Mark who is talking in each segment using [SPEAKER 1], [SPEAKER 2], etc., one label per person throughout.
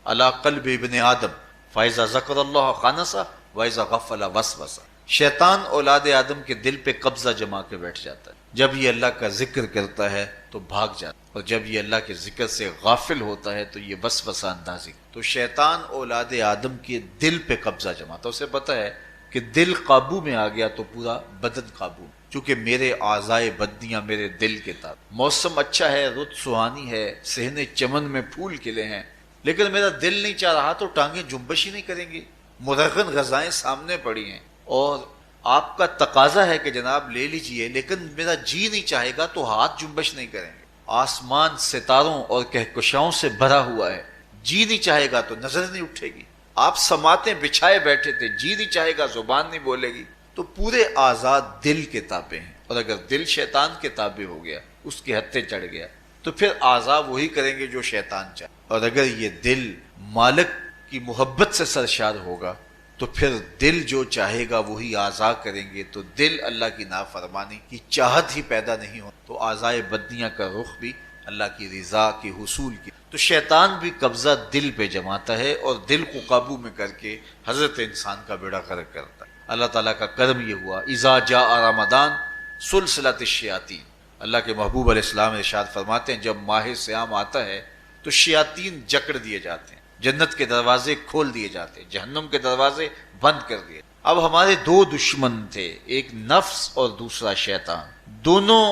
[SPEAKER 1] علی قلب ابن آدم فاذا ذکر اللہ خانس واذا غفل وسوس۔ شیطان اولاد آدم کے دل پہ قبضہ جما کے بیٹھ جاتا ہے، جب یہ اللہ کا ذکر کرتا ہے تو بھاگ جاتا ہے، اور جب یہ اللہ کے ذکر سے غافل ہوتا ہے تو یہ وسوسہ اندازی۔ تو شیطان اولاد آدم کے دل پہ قبضہ جماتا ہے، اسے پتہ ہے کہ دل قابو میں آ گیا تو پورا بدن قابو میں، چونکہ میرے اعضائے بدنیاں میرے دل کے تابع۔ موسم اچھا ہے، رت سہانی ہے، صحن چمن میں پھول کھلے ہیں، لیکن میرا دل نہیں چاہ رہا تو ٹانگیں جنبش ہی نہیں کریں گی، مرغن غذائیں سامنے پڑی ہیں اور آپ کا تقاضا ہے کہ جناب لے لیجئے، لیکن میرا جی نہیں چاہے گا تو ہاتھ جنبش نہیں کریں گے۔ آسمان ستاروں اور کہکشاؤں سے بھرا ہوا ہے، جی نہیں چاہے گا تو نظر نہیں اٹھے گی۔ آپ سماعتیں بچھائے بیٹھے تھے، جی نہیں چاہے گا زبان نہیں بولے گی۔ تو پورے آزاد دل کے تابع ہیں، اور اگر دل شیطان کے تابع ہو گیا، اس کے ہتھے چڑھ گیا، تو پھر اعضاء وہی کریں گے جو شیطان چاہے۔ اور اگر یہ دل مالک کی محبت سے سرشار ہوگا تو پھر دل جو چاہے گا وہی اعضاء کریں گے، تو دل اللہ کی نافرمانی کی چاہت ہی پیدا نہیں ہو، تو اعضاء بدنیاں کا رخ بھی اللہ کی رضا کے حصول کی۔ تو شیطان بھی قبضہ دل پہ جماتا ہے اور دل کو قابو میں کر کے حضرت انسان کا بیڑا غرق کرتا ہے۔ اللہ تعالیٰ کا کرم یہ ہوا، اذا جاء رمضان سلسلۃ الشیاطین، اللہ کے محبوب علیہ السلام ارشاد فرماتے ہیں جب ماہ صیام آتا ہے تو شیاطین جکڑ دیے جاتے ہیں، جنت کے دروازے کھول دیے جاتے ہیں، جہنم کے دروازے بند کر دیے۔ اب ہمارے دو دشمن تھے، ایک نفس اور دوسرا شیطان، دونوں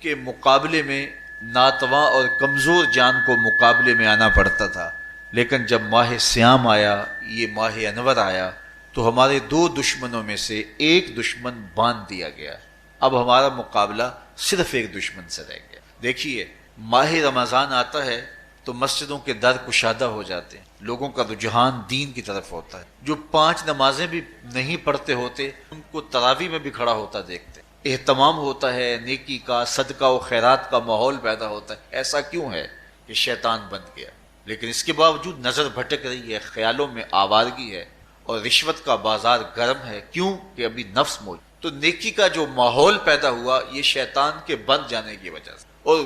[SPEAKER 1] کے مقابلے میں ناتواں اور کمزور جان کو مقابلے میں آنا پڑتا تھا، لیکن جب ماہ صیام آیا، یہ ماہ انور آیا، تو ہمارے دو دشمنوں میں سے ایک دشمن باندھ دیا گیا۔ اب ہمارا مقابلہ صرف ایک دشمن سے رہ گیا۔ دیکھیے ماہ رمضان آتا ہے تو مسجدوں کے در کشادہ ہو جاتے ہیں، لوگوں کا رجحان دین کی طرف ہوتا ہے، جو 5 نمازیں بھی نہیں پڑھتے ہوتے ان کو تراویح میں بھی کھڑا ہوتا دیکھتے ہیں، اہتمام ہوتا ہے، نیکی کا، صدقہ و خیرات کا ماحول پیدا ہوتا ہے۔ ایسا کیوں ہے کہ شیطان بند گیا، لیکن اس کے باوجود نظر بھٹک رہی ہے، خیالوں میں آوارگی ہے اور رشوت کا بازار گرم ہے، کیوں کہ ابھی نفس موجود۔ تو نیکی کا جو ماحول پیدا ہوا یہ شیطان کے بند جانے کی وجہ سے، اور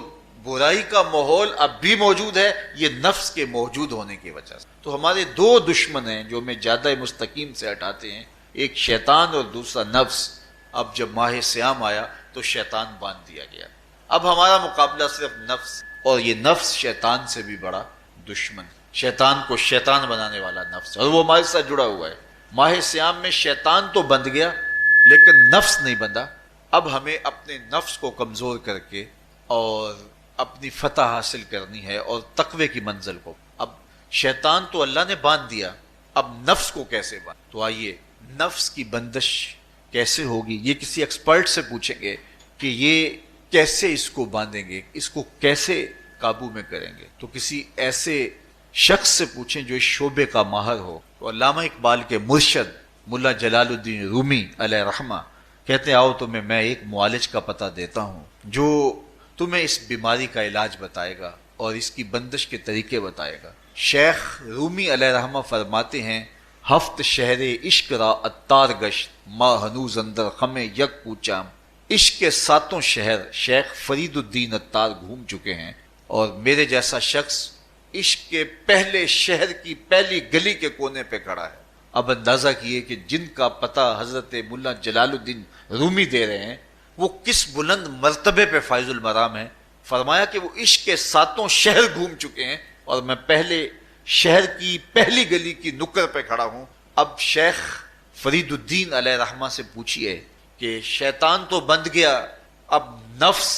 [SPEAKER 1] برائی کا ماحول اب بھی موجود ہے یہ نفس کے موجود ہونے کی وجہ سے۔ تو ہمارے دو دشمن ہیں جو ہمیں جادہ مستقیم سے ہٹاتے ہیں، ایک شیطان اور دوسرا نفس۔ اب جب ماہ صیام آیا تو شیطان باندھ دیا گیا، اب ہمارا مقابلہ صرف نفس، اور یہ نفس شیطان سے بھی بڑا دشمن، شیطان کو شیطان بنانے والا نفس، اور وہ ہمارے ساتھ جڑا ہوا ہے۔ ماہ صیام میں شیطان تو بند گیا لیکن نفس نہیں بندھا۔ اب ہمیں اپنے نفس کو کمزور کر کے اور اپنی فتح حاصل کرنی ہے اور تقوی کی منزل کو۔ اب شیطان تو اللہ نے باندھ دیا، اب نفس کو کیسے باندھ؟ تو آئیے نفس کی بندش کیسے ہوگی یہ کسی ایکسپرٹ سے پوچھیں گے کہ یہ کیسے اس کو باندھیں گے، اس کو کیسے قابو میں کریں گے، تو کسی ایسے شخص سے پوچھیں جو اس شعبے کا ماہر ہو۔ تو علامہ اقبال کے مرشد ملا جلال الدین رومی علیہ رحمہ کہتے ہیں آؤ تمہیں میں ایک معالج کا پتہ دیتا ہوں جو تمہیں اس بیماری کا علاج بتائے گا اور اس کی بندش کے طریقے بتائے گا۔ شیخ رومی علیہ رحمہ فرماتے ہیں ہفت شہر عشق را اتار گشت ما ہنوز اندر خم یک کوچام۔ عشق کے 7 شہر شیخ فرید الدین اتار گھوم چکے ہیں، اور میرے جیسا شخص عشق کے پہلے شہر کی پہلی گلی کے کونے پہ کھڑا ہے۔ اب اندازہ کیے کہ جن کا پتہ حضرت ملا جلال الدین رومی دے رہے ہیں وہ کس بلند مرتبے پہ فائز المرام ہے۔ فرمایا کہ وہ عشق کے 7 شہر گھوم چکے ہیں اور میں پہلے شہر کی پہلی گلی کی نکر پہ کھڑا ہوں۔ اب شیخ فرید الدین علیہ رحمہ سے پوچھئے کہ شیطان تو بند گیا، اب نفس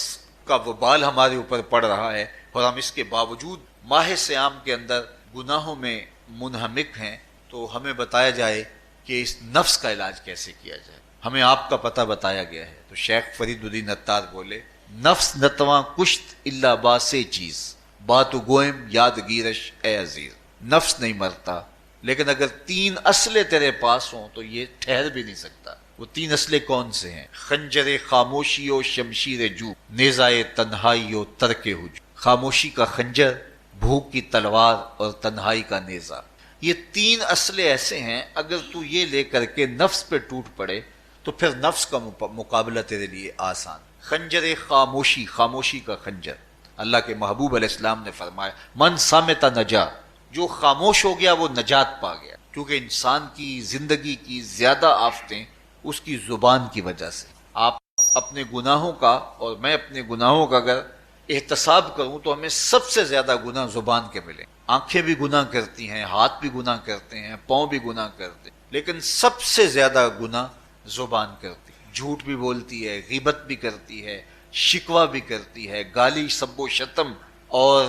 [SPEAKER 1] کا وبال ہمارے اوپر پڑ رہا ہے اور ہم اس کے باوجود ماہ صیام کے اندر گناہوں میں منہمک ہیں، تو ہمیں بتایا جائے کہ اس نفس کا علاج کیسے کیا جائے، ہمیں آپ کا پتہ بتایا گیا ہے۔ تو شیخ فرید الدین اتار بولے نفس نتواں کشت الا باسے چیز بات گوئم یاد گیرش اے عزیز۔ نفس نہیں مرتا، لیکن اگر 3 اسلحے تیرے پاس ہوں تو یہ ٹھہر بھی نہیں سکتا۔ وہ 3 اسلحے کون سے ہیں؟ خنجر خاموشی و شمشیر جو، نیزائے تنہائی و ترک ہجو۔ خاموشی کا خنجر، بھوک کی تلوار اور تنہائی کا نیزہ، یہ 3 اسلحے ایسے ہیں اگر تو یہ لے کر کے نفس پہ ٹوٹ پڑے تو پھر نفس کا مقابلہ تیرے لیے آسان۔ خنجر خاموشی، خاموشی کا خنجر، اللہ کے محبوب علیہ السلام نے فرمایا من صامت نجا جو خاموش ہو گیا وہ نجات پا گیا، کیونکہ انسان کی زندگی کی زیادہ آفتیں اس کی زبان کی وجہ سے۔ آپ اپنے گناہوں کا اور میں اپنے گناہوں کا اگر احتساب کروں تو ہمیں سب سے زیادہ گناہ زبان کے ملیں۔ آنکھیں بھی گناہ کرتی ہیں، ہاتھ بھی گناہ کرتے ہیں، پاؤں بھی گناہ کرتے ہیں، لیکن سب سے زیادہ گناہ زبان کرتی ہے۔ جھوٹ بھی بولتی ہے، غیبت بھی کرتی ہے، شکوہ بھی کرتی ہے، گالی سب و شتم اور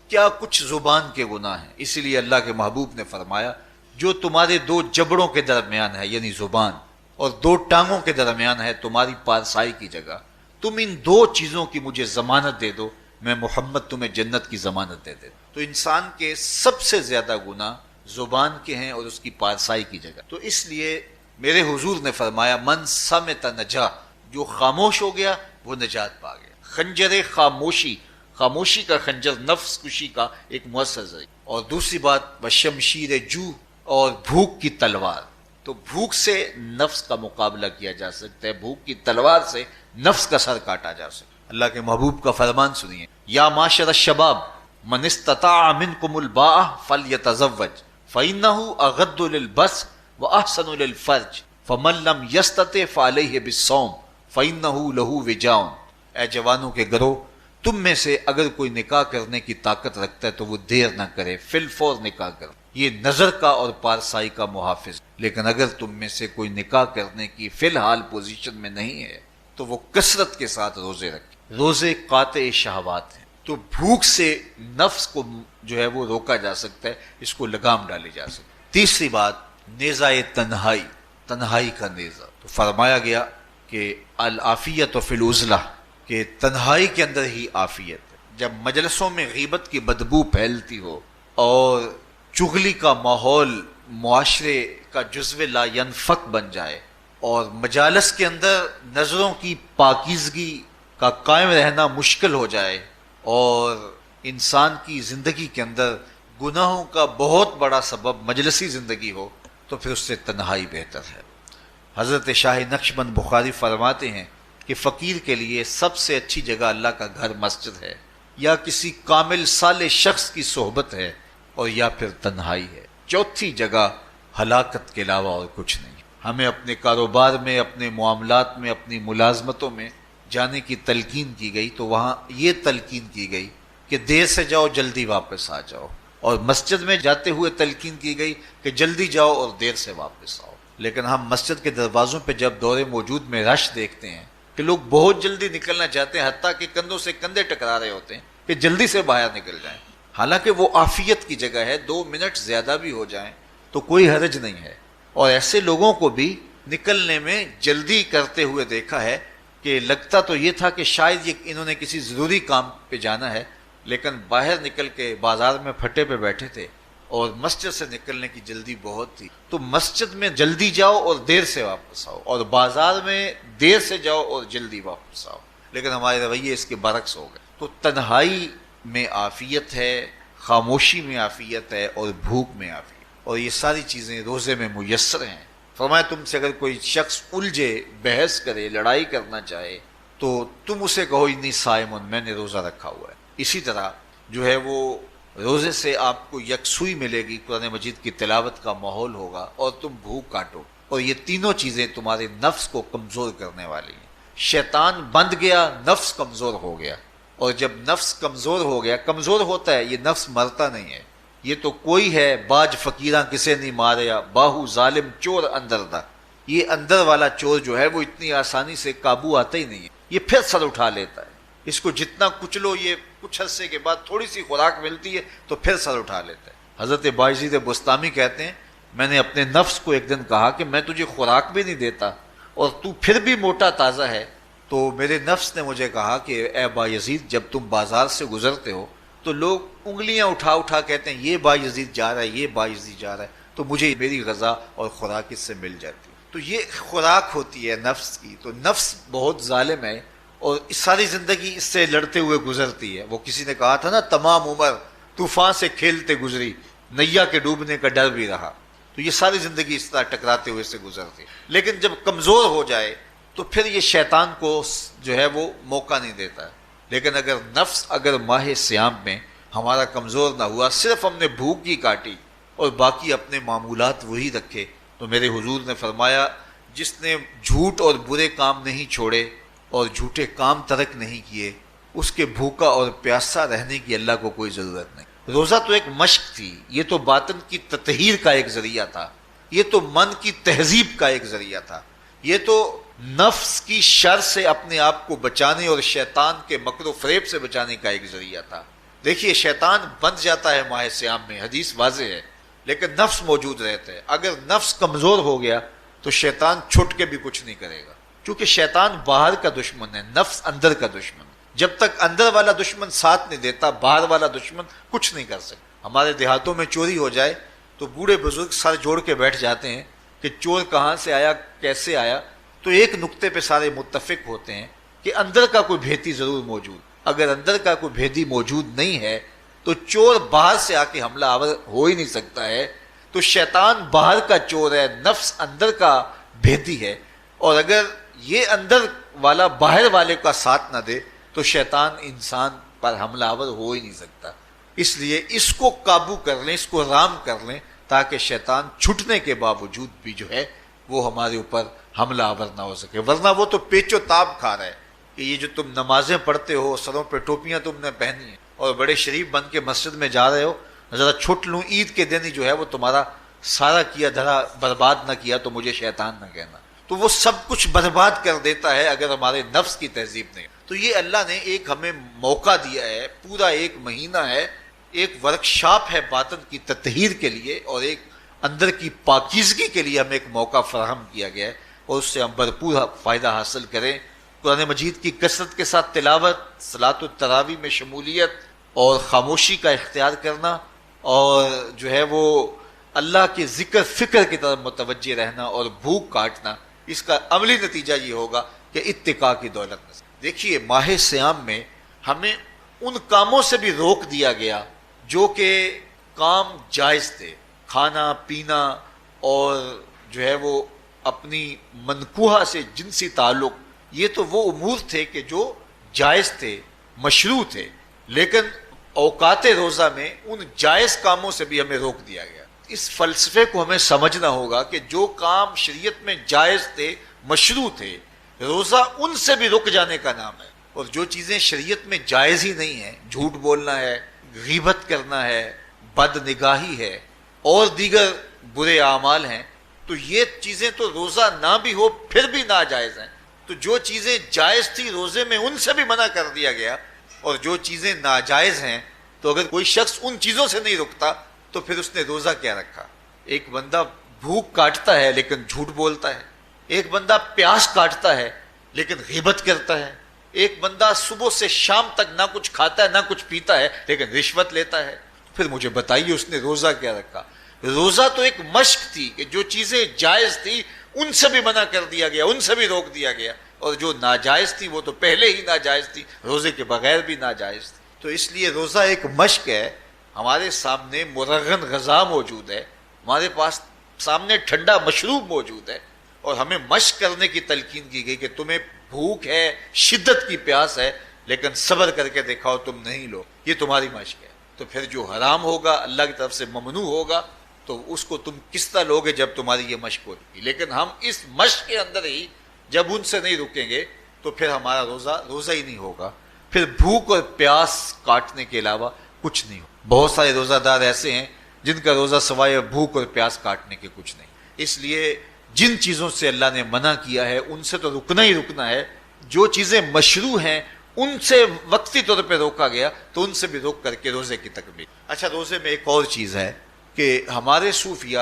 [SPEAKER 1] کیا کچھ زبان کے گناہ ہیں۔ اسی لیے اللہ کے محبوب نے فرمایا جو تمہارے دو جبڑوں کے درمیان ہے یعنی زبان اور دو ٹانگوں کے درمیان ہے تمہاری پارسائی کی جگہ، تم ان دو چیزوں کی مجھے ضمانت دے دو، میں محمد تمہیں جنت کی ضمانت دے دے۔ تو انسان کے سب سے زیادہ گناہ زبان کے ہیں اور اس کی پارسائی کی جگہ۔ تو اس لیے میرے حضور نے فرمایا من صمت نجا، جو خاموش ہو گیا وہ نجات پا گیا۔ خنجر خاموشی، خاموشی کا خنجر نفس کشی کا ایک مؤثر ذریعہ۔ اور دوسری بات وشمشیر جو، اور بھوک کی تلوار۔ تو بھوک سے نفس کا مقابلہ کیا جا سکتا ہے، بھوک کی تلوار سے نفس کا سر کاٹا جا سکتا ہے۔ اللہ کے محبوب کا فرمان سنیے، یا معاشر الشباب من استطاع منکم الباء فلیتزوج فإنہ اغض للبصر واحسن للفرج فمن لم یستطع فعلیہ بالصوم فإنہ لہ وجاء۔ اے جوانوں کے گروہ، تم میں سے اگر کوئی نکاح کرنے کی طاقت رکھتا ہے تو وہ دیر نہ کرے، فی الفور نکاح کرے، یہ نظر کا اور پارسائی کا محافظ۔ لیکن اگر تم میں سے کوئی نکاح کرنے کی فی الحال پوزیشن میں نہیں ہے تو وہ کثرت کے ساتھ روزے رکھے۔ روزے قاطع شہوات ہیں، تو بھوک سے نفس کو جو ہے وہ روکا جا سکتا ہے، اس کو لگام ڈالی جا سکتی ہے۔ تیسری بات نیزہ تنہائی، تنہائی کا نیزہ۔ تو فرمایا گیا کہ العافیت فی العزلہ، کہ تنہائی کے اندر ہی عافیت ہے۔ جب مجلسوں میں غیبت کی بدبو پھیلتی ہو اور چغلی کا ماحول معاشرے کا جزو لا ینفک بن جائے اور مجالس کے اندر نظروں کی پاکیزگی کا قائم رہنا مشکل ہو جائے اور انسان کی زندگی کے اندر گناہوں کا بہت بڑا سبب مجلسی زندگی ہو تو پھر اس سے تنہائی بہتر ہے۔ حضرت شاہ نقشبند بخاری فرماتے ہیں کہ فقیر کے لیے سب سے اچھی جگہ اللہ کا گھر مسجد ہے، یا کسی کامل صالح شخص کی صحبت ہے، اور یا پھر تنہائی ہے۔ چوتھی جگہ ہلاکت کے علاوہ اور کچھ نہیں۔ ہمیں اپنے کاروبار میں، اپنے معاملات میں، اپنی ملازمتوں میں جانے کی تلقین کی گئی تو وہاں یہ تلقین کی گئی کہ دیر سے جاؤ جلدی واپس آ جاؤ، اور مسجد میں جاتے ہوئے تلقین کی گئی کہ جلدی جاؤ اور دیر سے واپس آؤ۔ لیکن ہم مسجد کے دروازوں پہ جب دور موجود میں رش دیکھتے ہیں کہ لوگ بہت جلدی نکلنا چاہتے ہیں، حتیٰ کہ کندھوں سے کندھے ٹکرا رہے ہوتے ہیں کہ جلدی سے باہر نکل جائیں، حالانکہ وہ عافیت کی جگہ ہے، 2 منٹ زیادہ بھی ہو جائیں تو کوئی حرج نہیں ہے۔ اور ایسے لوگوں کو بھی نکلنے میں جلدی کرتے ہوئے دیکھا ہے کہ لگتا تو یہ تھا کہ شاید یہ انہوں نے کسی ضروری کام پہ جانا ہے، لیکن باہر نکل کے بازار میں پھٹے پہ بیٹھے تھے اور مسجد سے نکلنے کی جلدی بہت تھی۔ تو مسجد میں جلدی جاؤ اور دیر سے واپس آؤ، اور بازار میں دیر سے جاؤ اور جلدی واپس آؤ، لیکن ہمارے رویے اس کے برعکس ہو گئے۔ تو تنہائی میں عافیت ہے، خاموشی میں عافیت ہے، اور بھوک میں عافیت، اور یہ ساری چیزیں روزے میں میسر ہیں۔ فرمایا تم سے اگر کوئی شخص الجھے، بحث کرے، لڑائی کرنا چاہے تو تم اسے کہو انی صائم، میں نے روزہ رکھا ہوا ہے۔ اسی طرح جو ہے وہ روزے سے آپ کو یکسوئی ملے گی، قرآن مجید کی تلاوت کا ماحول ہوگا اور تم بھوک کاٹو، اور یہ تینوں چیزیں تمہارے نفس کو کمزور کرنے والی ہیں۔ شیطان بند گیا، نفس کمزور ہو گیا، اور جب نفس کمزور ہو گیا، کمزور ہوتا ہے یہ نفس، مرتا نہیں ہے۔ یہ تو کوئی ہے باج فقیراں کسے نہیں ماریا، باہو ظالم چور اندر دا، یہ اندر والا چور جو ہے وہ اتنی آسانی سے قابو آتا ہی نہیں ہے، یہ پھر سر اٹھا لیتا ہے۔ اس کو جتنا کچلو یہ کچھ عرصے کے بعد تھوڑی سی خوراک ملتی ہے تو پھر سر اٹھا لیتا ہے۔ حضرت باجید بستامی کہتے ہیں میں نے اپنے نفس کو ایک دن کہا کہ میں تجھے خوراک بھی نہیں دیتا اور تو پھر بھی موٹا تازہ ہے، تو میرے نفس نے مجھے کہا کہ اے بایزید جب تم بازار سے گزرتے ہو تو لوگ انگلیاں اٹھا اٹھا کہتے ہیں یہ بایزید جا رہا ہے، یہ بایزید جا رہا ہے، تو مجھے میری غذا اور خوراک اس سے مل جاتی ہے۔ تو یہ خوراک ہوتی ہے نفس کی۔ تو نفس بہت ظالم ہے اور ساری زندگی اس سے لڑتے ہوئے گزرتی ہے۔ وہ کسی نے کہا تھا نا تمام عمر طوفان سے کھیلتے گزری، نیا کے ڈوبنے کا ڈر بھی رہا۔ تو یہ ساری زندگی اس طرح ٹکراتے ہوئے سے گزرتی ہے، لیکن جب کمزور ہو جائے تو پھر یہ شیطان کو جو ہے وہ موقع نہیں دیتا ہے۔ لیکن اگر نفس اگر ماہ صیام میں ہمارا کمزور نہ ہوا، صرف ہم نے بھوک ہی کاٹی اور باقی اپنے معمولات وہی رکھے. تو میرے حضور نے فرمایا جس نے جھوٹ اور برے کام نہیں چھوڑے اور جھوٹے کام ترک نہیں کیے، اس کے بھوکا اور پیاسا رہنے کی اللہ کو کوئی ضرورت نہیں. روزہ تو ایک مشق تھی، یہ تو باطن کی تطہیر کا ایک ذریعہ تھا، یہ تو من کی تہذیب کا ایک ذریعہ تھا، یہ تو نفس کی شر سے اپنے آپ کو بچانے اور شیطان کے مکر و فریب سے بچانے کا ایک ذریعہ تھا. دیکھیے شیطان بند جاتا ہے ماہ سیام میں، حدیث واضح ہے، لیکن نفس موجود رہتا ہے. اگر نفس کمزور ہو گیا تو شیطان چھٹ کے بھی کچھ نہیں کرے گا، کیونکہ شیطان باہر کا دشمن ہے، نفس اندر کا دشمن. جب تک اندر والا دشمن ساتھ نہیں دیتا، باہر والا دشمن کچھ نہیں کر سکتا. ہمارے دیہاتوں میں چوری ہو جائے تو بوڑھے بزرگ سر جوڑ کے بیٹھ جاتے ہیں کہ چور کہاں سے آیا، کیسے آیا. تو ایک نقطے پہ سارے متفق ہوتے ہیں کہ اندر کا کوئی بھیتی ضرور موجود. اگر اندر کا کوئی بھیتی موجود نہیں ہے تو چور باہر سے آ کے حملہ آور ہو ہی نہیں سکتا ہے. تو شیطان باہر کا چور ہے، نفس اندر کا بھیتی ہے، اور اگر یہ اندر والا باہر والے کا ساتھ نہ دے تو شیطان انسان پر حملہ آور ہو ہی نہیں سکتا. اس لیے اس کو قابو کر لیں، اس کو رام کر لیں، تاکہ شیطان چھٹنے کے باوجود بھی جو ہے وہ ہمارے اوپر حملہ آور نہ ہو سکے. ورنہ وہ تو پیچ و تاب کھا رہا ہے کہ یہ جو تم نمازیں پڑھتے ہو، سروں پہ ٹوپیاں تم نے پہنی ہیں اور بڑے شریف بن کے مسجد میں جا رہے ہو، ذرا چھٹ لوں عید کے دن ہی جو ہے وہ تمہارا سارا کیا دھرا برباد نہ کیا تو مجھے شیطان نہ کہنا. تو وہ سب کچھ برباد کر دیتا ہے اگر ہمارے نفس کی تہذیب نہیں. تو یہ اللہ نے ایک ہمیں موقع دیا ہے، پورا ایک مہینہ ہے، ایک ورکشاپ ہے باطن کی تطہیر کے لیے اور ایک اندر کی پاکیزگی کے لیے ہمیں ایک موقع فراہم کیا گیا ہے، اور اس سے ہم بھرپور فائدہ حاصل کریں. قرآن مجید کی کثرت کے ساتھ تلاوت، صلاۃ التراویح میں شمولیت اور خاموشی کا اختیار کرنا، اور جو ہے وہ اللہ کے ذکر فکر کی طرف متوجہ رہنا اور بھوک کاٹنا. اس کا عملی نتیجہ یہ ہوگا کہ اتقاء کی دولت نصیب. دیکھیے ماہ سیام میں ہمیں ان کاموں سے بھی روک دیا گیا جو کہ کام جائز تھے، کھانا پینا اور جو ہے وہ اپنی منکوحہ سے جنسی تعلق. یہ تو وہ امور تھے کہ جو جائز تھے، مشروع تھے، لیکن اوقات روزہ میں ان جائز کاموں سے بھی ہمیں روک دیا گیا. اس فلسفے کو ہمیں سمجھنا ہوگا کہ جو کام شریعت میں جائز تھے، مشروع تھے، روزہ ان سے بھی رک جانے کا نام ہے. اور جو چیزیں شریعت میں جائز ہی نہیں ہیں، جھوٹ بولنا ہے، غیبت کرنا ہے، بد نگاہی ہے اور دیگر برے اعمال ہیں، تو یہ چیزیں تو روزہ نہ بھی ہو پھر بھی ناجائز ہیں. تو جو چیزیں جائز تھی روزے میں ان سے بھی منع کر دیا گیا، اور جو چیزیں ناجائز ہیں تو اگر کوئی شخص ان چیزوں سے نہیں رکتا تو پھر اس نے روزہ کیا رکھا. ایک بندہ بھوک کاٹتا ہے لیکن جھوٹ بولتا ہے، ایک بندہ پیاس کاٹتا ہے لیکن غیبت کرتا ہے، ایک بندہ صبح سے شام تک نہ کچھ کھاتا ہے نہ کچھ پیتا ہے لیکن رشوت لیتا ہے. پھر مجھے بتائیے اس نے روزہ کیا رکھا؟ روزہ تو ایک مشق تھی کہ جو چیزیں جائز تھی ان سے بھی منع کر دیا گیا، ان سے بھی روک دیا گیا، اور جو ناجائز تھی وہ تو پہلے ہی ناجائز تھی، روزے کے بغیر بھی ناجائز تھی. تو اس لیے روزہ ایک مشق ہے. ہمارے سامنے مرغن غذا موجود ہے، ہمارے پاس سامنے ٹھنڈا مشروب موجود ہے، اور ہمیں مشق کرنے کی تلقین کی گئی کہ تمہیں بھوک ہے، شدت کی پیاس ہے، لیکن صبر کر کے دکھاؤ تم نہیں لو، یہ تمہاری مشق ہے. تو پھر جو حرام ہوگا، اللہ کی طرف سے ممنوع ہوگا، تو اس کو تم کس طرح لوگے جب تمہاری یہ مشق ہوگی. لیکن ہم اس مشق کے اندر ہی جب ان سے نہیں رکیں گے تو پھر ہمارا روزہ ہی نہیں ہوگا. پھر بھوک اور پیاس کاٹنے کے علاوہ کچھ نہیں ہوگا. بہت سارے روزہ دار ایسے ہیں جن کا روزہ سوائے بھوک اور پیاس کاٹنے کے کچھ نہیں. اس لیے جن چیزوں سے اللہ نے منع کیا ہے ان سے تو رکنا ہی رکنا ہے. جو چیزیں مشروع ہیں ان سے وقتی طور پہ روکا گیا تو ان سے بھی روک کر کے روزے کی تکمیل. اچھا، روزے میں ایک اور چیز ہے کہ ہمارے صوفیہ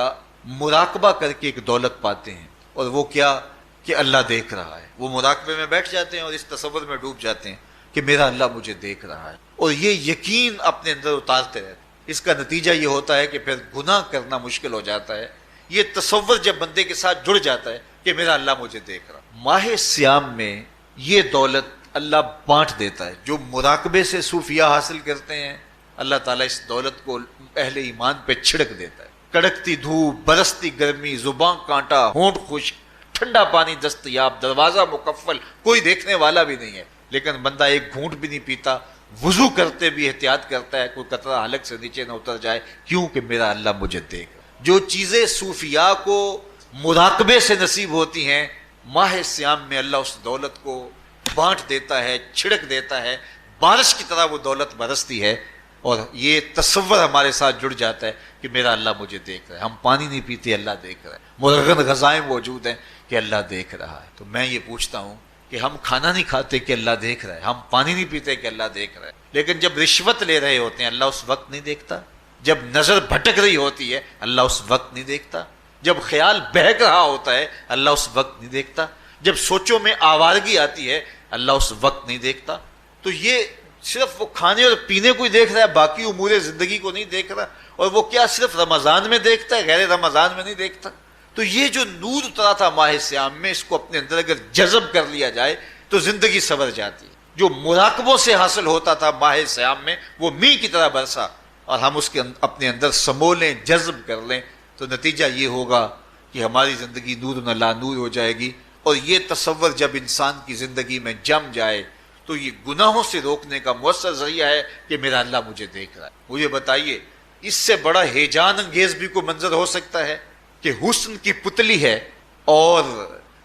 [SPEAKER 1] مراقبہ کر کے ایک دولت پاتے ہیں، اور وہ کیا کہ اللہ دیکھ رہا ہے. وہ مراقبے میں بیٹھ جاتے ہیں اور اس تصور میں ڈوب جاتے ہیں کہ میرا اللہ مجھے دیکھ رہا ہے، اور یہ یقین اپنے اندر اتارتے رہتے ہیں. اس کا نتیجہ یہ ہوتا ہے کہ پھر گناہ کرنا مشکل ہو جاتا ہے. یہ تصور جب بندے کے ساتھ جڑ جاتا ہے کہ میرا اللہ مجھے دیکھ رہا. ماہ سیام میں یہ دولت اللہ بانٹ دیتا ہے. جو مراقبے سے صوفیہ حاصل کرتے ہیں، اللہ تعالیٰ اس دولت کو اہل ایمان پہ چھڑک دیتا ہے. کڑکتی دھوپ، برستی گرمی، زبان کانٹا، ہونٹ خشک، ٹھنڈا پانی دستیاب، دروازہ مکفل، کوئی دیکھنے والا بھی نہیں ہے، لیکن بندہ ایک گھونٹ بھی نہیں پیتا، وضو کرتے بھی احتیاط کرتا ہے کوئی قطرہ حلق سے نیچے نہ اتر جائے، کیوں کہ میرا اللہ مجھے دیکھ رہا ہے۔ جو چیزیں صوفیاء کو مراقبے سے نصیب ہوتی ہیں، ماہ سیام میں اللہ اس دولت کو بانٹ دیتا ہے، چھڑک دیتا ہے، بارش کی طرح وہ دولت برستی ہے، اور یہ تصور ہمارے ساتھ جڑ جاتا ہے کہ میرا اللہ مجھے دیکھ رہا ہے۔ ہم پانی نہیں پیتے، اللہ دیکھ رہا ہے، مرغن غذائیں موجود ہیں کہ اللہ دیکھ رہا ہے۔ تو میں یہ پوچھتا ہوں کہ ہم کھانا نہیں کھاتے کہ اللہ دیکھ رہا ہے، ہم پانی نہیں پیتے کہ اللہ دیکھ رہا ہے، لیکن جب رشوت لے رہے ہوتے ہیں اللہ اس وقت نہیں دیکھتا؟ جب نظر بھٹک رہی ہوتی ہے اللہ اس وقت نہیں دیکھتا؟ جب خیال بہک رہا ہوتا ہے اللہ اس وقت نہیں دیکھتا؟ جب سوچوں میں آوارگی آتی ہے اللہ اس وقت نہیں دیکھتا؟ تو یہ صرف وہ کھانے اور پینے کو ہی دیکھ رہا ہے، باقی امور زندگی کو نہیں دیکھ رہا، اور وہ کیا صرف رمضان میں دیکھتا ہے، غیر رمضان میں نہیں دیکھتا؟ تو یہ جو نور اترا تھا ماہ سیام میں، اس کو اپنے اندر اگر جذب کر لیا جائے تو زندگی سنور جاتی ہے۔ جو مراقبوں سے حاصل ہوتا تھا ماہ سیام میں، وہ میںہ کی طرح برسا، اور ہم اس کے اپنے اندر سمو لیں، جذب کر لیں، تو نتیجہ یہ ہوگا کہ ہماری زندگی نور نلا نور ہو جائے گی۔ اور یہ تصور جب انسان کی زندگی میں جم جائے تو یہ گناہوں سے روکنے کا مؤثر ذریعہ ہے کہ میرا اللہ مجھے دیکھ رہا ہے۔ مجھے بتائیے اس سے بڑا ہیجان انگیز بھی کوئی منظر ہو سکتا ہے کہ حسن کی پتلی ہے، اور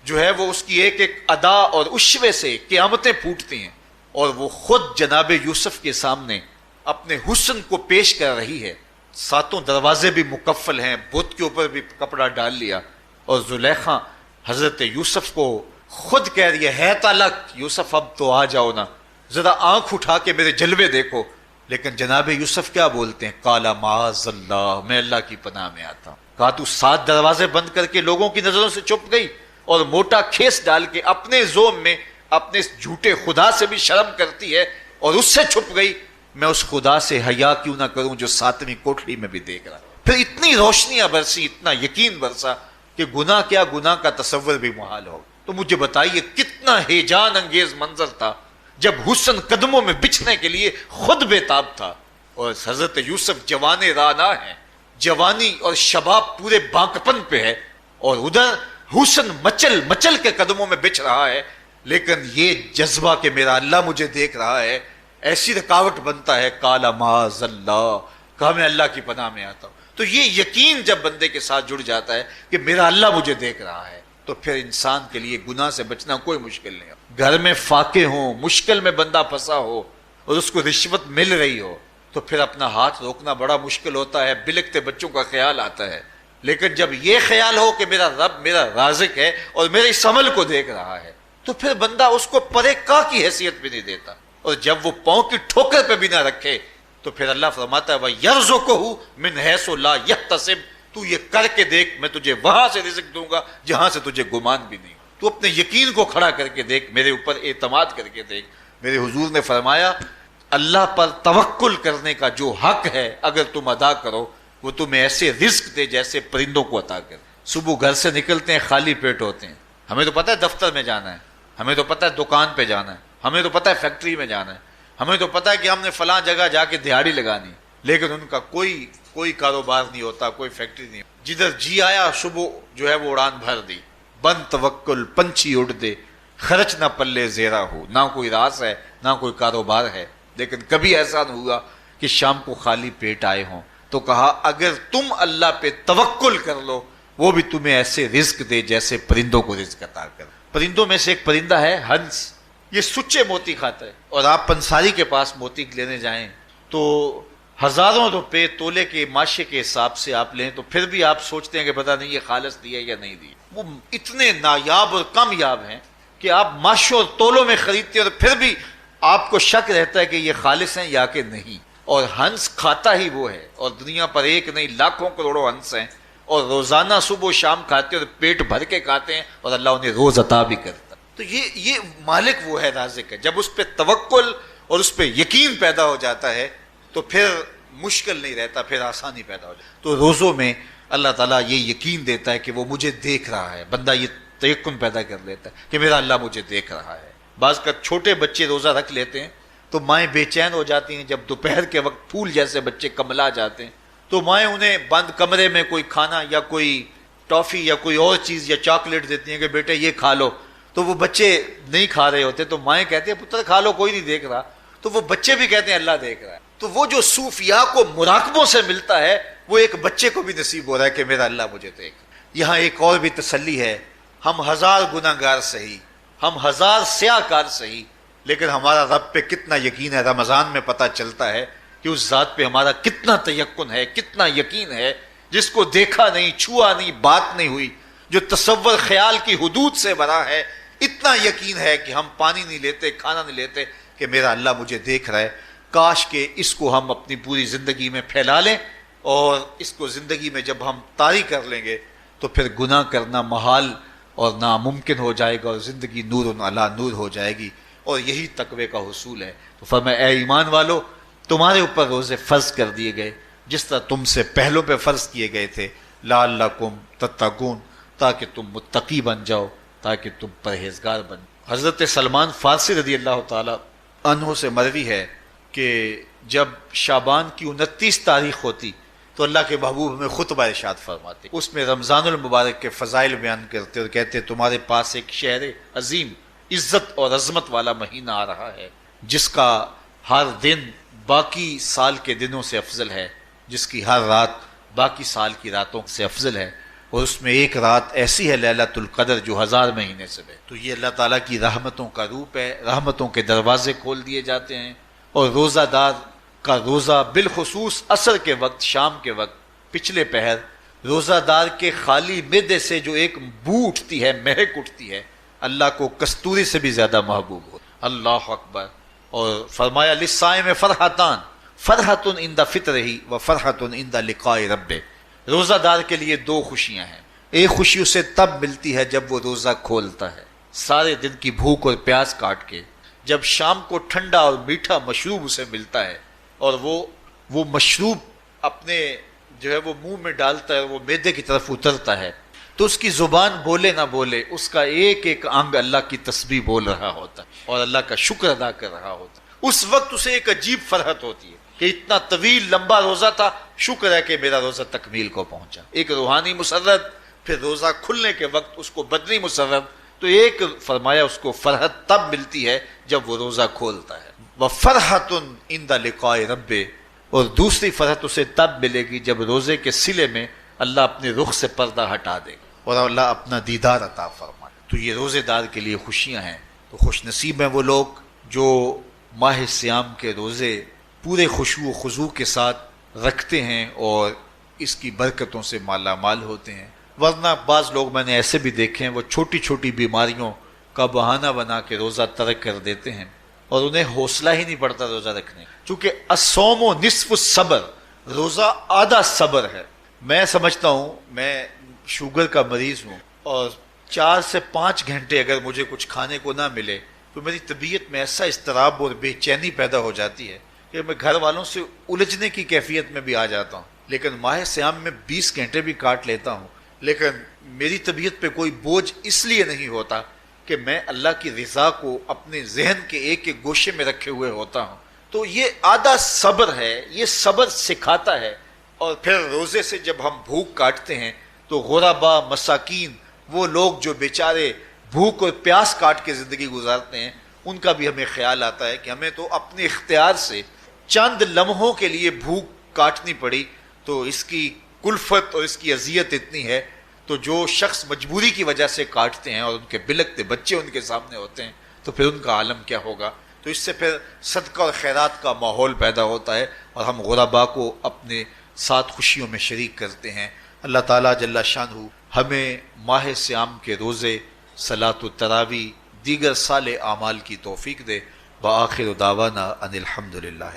[SPEAKER 1] جو ہے وہ اس کی ایک ایک ادا اور اشوے سے قیامتیں پھوٹتی ہیں، اور وہ خود جناب یوسف کے سامنے اپنے حسن کو پیش کر رہی ہے، ساتوں دروازے بھی مکفل ہیں، بت کے اوپر بھی کپڑا ڈال لیا، اور زلیخا حضرت یوسف کو خود کہہ رہی ہے طالق یوسف اب تو آ جاؤ نا، ذرا آنکھ اٹھا کے میرے جلوے دیکھو۔ لیکن جناب یوسف کیا بولتے ہیں؟ قال معاذ اللہ، میں اللہ کی پناہ میں آتا ہوں۔ کہا تو 7 دروازے بند کر کے لوگوں کی نظروں سے چھپ گئی، اور موٹا کھیس ڈال کے اپنے زوم میں اپنے جھوٹے خدا سے بھی شرم کرتی ہے اور اس سے چھپ گئی، میں اس خدا سے حیا کیوں نہ کروں جو 7ویں کوٹھڑی میں بھی دیکھ رہا۔ پھر اتنی روشنیاں برسی، اتنا یقین برسا کہ گناہ کیا، گناہ کا تصور بھی محال ہو۔ تو مجھے بتائیے کتنا ہیجان انگیز منظر تھا جب حسن قدموں میں بچھنے کے لیے خود بے تاب تھا، اور حضرت یوسف جوان رانا ہیں، جوانی اور شباب پورے بانکپن پہ ہے، اور ادھر حسن مچل مچل کے قدموں میں بچھ رہا ہے، لیکن یہ جذبہ کہ میرا اللہ مجھے دیکھ رہا ہے ایسی رکاوٹ بنتا ہے۔ قال معاذ اللہ، کہا میں اللہ کی پناہ میں آتا ہوں۔ تو یہ یقین جب بندے کے ساتھ جڑ جاتا ہے کہ میرا اللہ مجھے دیکھ رہا ہے، تو پھر انسان کے لیے گناہ سے بچنا کوئی مشکل نہیں ہے۔ گھر میں فاقے ہوں، مشکل میں بندہ پھنسا ہو اور اس کو رشوت مل رہی ہو، تو پھر اپنا ہاتھ روکنا بڑا مشکل ہوتا ہے، بلکتے بچوں کا خیال آتا ہے۔ لیکن جب یہ خیال ہو کہ میرا رب میرا رازق ہے اور میرے اس عمل کو دیکھ رہا ہے، تو پھر بندہ اس کو پرے کا کی حیثیت بھی نہیں دیتا، اور جب وہ پاؤں کی ٹھوکر پہ بھی نہ رکھے تو پھر اللہ فرماتا ہے وَيَرْزُقُهُ مِنْ حَيْثُ لَا يَحْتَسِبُ، تو یہ کر کے دیکھ میں تجھے وہاں سے رزق دوں گا جہاں سے تجھے گمان بھی نہیں۔ تو اپنے یقین کو کھڑا کر کے دیکھ، میرے اوپر اعتماد کر کے دیکھ۔ میرے حضور نے فرمایا اللہ پر توکل کرنے کا جو حق ہے اگر تم ادا کرو، وہ تمہیں ایسے رزق دے جیسے پرندوں کو عطا کرے۔ صبح گھر سے نکلتے ہیں خالی پیٹ ہوتے ہیں، ہمیں تو پتہ ہے دفتر میں جانا ہے، ہمیں تو پتہ ہے دکان پہ جانا ہے، ہمیں تو پتہ ہے فیکٹری میں جانا ہے، ہمیں تو پتہ ہے کہ ہم نے فلاں جگہ جا کے دہاڑی لگانی، لیکن ان کا کوئی کاروبار نہیں ہوتا، کوئی فیکٹری نہیں ہوتا۔ جدھر جی آیا صبح جو ہے وہ اڑان بھر دی، بند توکل پنچھی اڑ دے، خرچ نہ پلے زیرا ہو، نہ کوئی راس ہے نہ کوئی کاروبار ہے۔ لیکن کبھی ایسا نہ ہوا کہ شام کو خالی پیٹ آئے ہوں، تو کہا اگر تم اللہ پہ توکل کر لو وہ بھی تمہیں ایسے رزق دے جیسے پرندوں کو رزق عطا کر۔ پرندوں میں سے ایک پرندہ ہے ہنس، یہ سچے موتی کھاتا ہے، اور آپ پنساری کے پاس موتی لینے جائیں تو ہزاروں روپے تولے کے ماشے کے حساب سے آپ لیں، تو پھر بھی آپ سوچتے ہیں کہ پتہ نہیں یہ خالص دیا یا نہیں دیا۔ وہ اتنے نایاب اور کامیاب ہیں کہ آپ ماشوں اور تولوں میں خریدتے ہیں اور پھر بھی آپ کو شک رہتا ہے کہ یہ خالص ہیں یا کہ نہیں۔ اور ہنس کھاتا ہی وہ ہے، اور دنیا پر ایک نہیں لاکھوں کروڑوں ہنس ہیں، اور روزانہ صبح و شام کھاتے ہیں اور پیٹ بھر کے کھاتے ہیں، اور اللہ انہیں روز عطا بھی کرتا۔ تو یہ مالک وہ ہے، رازق ہے۔ جب اس پہ توکل اور اس پہ یقین پیدا ہو جاتا ہے تو پھر مشکل نہیں رہتا، پھر آسانی پیدا ہو جاتی۔ تو روزوں میں اللہ تعالیٰ یہ یقین دیتا ہے کہ وہ مجھے دیکھ رہا ہے، بندہ یہ تیقن پیدا کر لیتا ہے کہ میرا اللہ مجھے دیکھ رہا ہے۔ بعض کا چھوٹے بچے روزہ رکھ لیتے ہیں تو مائیں بے چین ہو جاتی ہیں، جب دوپہر کے وقت پھول جیسے بچے کملا جاتے ہیں تو مائیں انہیں بند کمرے میں کوئی کھانا یا کوئی ٹافی یا کوئی اور چیز یا چاکلیٹ دیتی ہیں کہ بیٹے یہ کھا لو، تو وہ بچے نہیں کھا رہے ہوتے تو مائیں کہتی ہیں پتر کھا لو کوئی نہیں دیکھ رہا، تو وہ بچے بھی کہتے ہیں اللہ دیکھ رہا ہے. تو وہ جو صوفیاء کو مراقبوں سے ملتا ہے وہ ایک بچے کو بھی نصیب ہو رہا ہے کہ میرا اللہ مجھے دیکھ. یہاں ایک اور بھی تسلی ہے، ہم 1000 گناہ گار صحیح، ہم 1000 سیاہ کار صحیح، لیکن ہمارا رب پہ کتنا یقین ہے رمضان میں پتہ چلتا ہے کہ اس ذات پہ ہمارا کتنا تیقن ہے، کتنا یقین ہے، جس کو دیکھا نہیں، چھوا نہیں، بات نہیں ہوئی، جو تصور خیال کی حدود سے بھرا ہے. اتنا یقین ہے کہ ہم پانی نہیں لیتے، کھانا نہیں لیتے کہ میرا اللہ مجھے دیکھ رہا ہے. کاش کہ اس کو ہم اپنی پوری زندگی میں پھیلا لیں، اور اس کو زندگی میں جب ہم طاری کر لیں گے تو پھر گناہ کرنا محال اور ناممکن ہو جائے گا، اور زندگی نور علی نور ہو جائے گی، اور یہی تقوی کا حصول ہے. تو فرمایا اے ایمان والو، تمہارے اوپر روزے فرض کر دیے گئے جس طرح تم سے پہلوں پہ فرض کیے گئے تھے، لعلکم تتقون، تاکہ تم متقی بن جاؤ، تاکہ تم پرہیزگار بن. حضرت سلمان فارسی رضی اللہ تعالی عنہ سے مروی ہے کہ جب شعبان کی 29 تاریخ ہوتی تو اللہ کے محبوب ہمیں خطبہ ارشاد فرماتے، اس میں رمضان المبارک کے فضائل بیان کرتے اور کہتے تمہارے پاس ایک شہر عظیم، عزت اور عظمت والا مہینہ آ رہا ہے، جس کا ہر دن باقی سال کے دنوں سے افضل ہے، جس کی ہر رات باقی سال کی راتوں سے افضل ہے، اور اس میں ایک رات ایسی ہے لیلۃ القدر جو 1000 مہینے سے ہے. تو یہ اللہ تعالیٰ کی رحمتوں کا روپ ہے، رحمتوں کے دروازے کھول دیے جاتے ہیں. اور روزہ دار کا روزہ بالخصوص عصر کے وقت، شام کے وقت، پچھلے پہر، روزہ دار کے خالی معدے سے جو ایک بو اٹھتی ہے، مہک اٹھتی ہے، اللہ کو کستوری سے بھی زیادہ محبوب ہو. اللہ اکبر. اور فرمایا للصائم فرحتان، فرحت عند فطرہ و فرحت عند لقاء ربہ. روزہ دار کے لیے 2 خوشیاں ہیں. ایک خوشی اسے تب ملتی ہے جب وہ روزہ کھولتا ہے سارے دن کی بھوک اور پیاس کاٹ کے، جب شام کو ٹھنڈا اور میٹھا مشروب اسے ملتا ہے، اور وہ مشروب اپنے جو ہے وہ منہ میں ڈالتا ہے، وہ معدے کی طرف اترتا ہے، تو اس کی زبان بولے نہ بولے اس کا ایک ایک انگ اللہ کی تسبیح بول رہا ہوتا ہے اور اللہ کا شکر ادا کر رہا ہوتا ہے. اس وقت اسے ایک عجیب فرحت ہوتی ہے کہ اتنا طویل لمبا روزہ تھا، شکر ہے کہ میرا روزہ تکمیل کو پہنچا. ایک روحانی مسرت، پھر روزہ کھلنے کے وقت اس کو بدنی مسرت. تو ایک فرمایا اس کو فرحت تب ملتی ہے جب وہ روزہ کھولتا ہے، وَفَرْحَةٌ عِنْدَ لِقَاءِ رَبِّهِ، اور دوسری فرحت اسے تب ملے گی جب روزے کے صلے میں اللہ اپنے رخ سے پردہ ہٹا دے گا اور اللہ اپنا دیدار عطا فرمائے. تو یہ روزے دار کے لیے خوشیاں ہیں. تو خوش نصیب ہیں وہ لوگ جو ماہ صیام کے روزے پورے خشوع و خضوع کے ساتھ رکھتے ہیں اور اس کی برکتوں سے مالا مال ہوتے ہیں. ورنہ بعض لوگ میں نے ایسے بھی دیکھے ہیں، وہ چھوٹی چھوٹی بیماریوں کا بہانہ بنا کے روزہ ترک کر دیتے ہیں اور انہیں حوصلہ ہی نہیں پڑتا روزہ رکھنے. چونکہ الصوم نصف الصبر، روزہ آدھا صبر ہے. میں سمجھتا ہوں، میں شوگر کا مریض ہوں، اور 4 سے 5 گھنٹے اگر مجھے کچھ کھانے کو نہ ملے تو میری طبیعت میں ایسا اضطراب اور بے چینی پیدا ہو جاتی ہے کہ میں گھر والوں سے الجھنے کی کیفیت میں بھی آ جاتا ہوں. لیکن ماہ صیام میں 20 گھنٹے بھی کاٹ لیتا ہوں، لیکن میری طبیعت پہ کوئی بوجھ اس لیے نہیں ہوتا کہ میں اللہ کی رضا کو اپنے ذہن کے ایک ایک گوشے میں رکھے ہوئے ہوتا ہوں. تو یہ آدھا صبر ہے، یہ صبر سکھاتا ہے. اور پھر روزے سے جب ہم بھوک کاٹتے ہیں تو غربا، مساکین، وہ لوگ جو بیچارے بھوک اور پیاس کاٹ کے زندگی گزارتے ہیں، ان کا بھی ہمیں خیال آتا ہے کہ ہمیں تو اپنے اختیار سے چند لمحوں کے لیے بھوک کاٹنی پڑی تو اس کی کلفت اور اس کی اذیت اتنی ہے. تو جو شخص مجبوری کی وجہ سے کاٹتے ہیں اور ان کے بلکتے بچے ان کے سامنے ہوتے ہیں تو پھر ان کا عالم کیا ہوگا. تو اس سے پھر صدقہ اور خیرات کا ماحول پیدا ہوتا ہے اور ہم غربا کو اپنے ساتھ خوشیوں میں شریک کرتے ہیں. اللہ تعالیٰ جل شانہ ہمیں ماہ صیام کے روزے، صلاۃ التراویح، دیگر صالح اعمال کی توفیق دے. وآخر دعوانا ان الحمد للہ.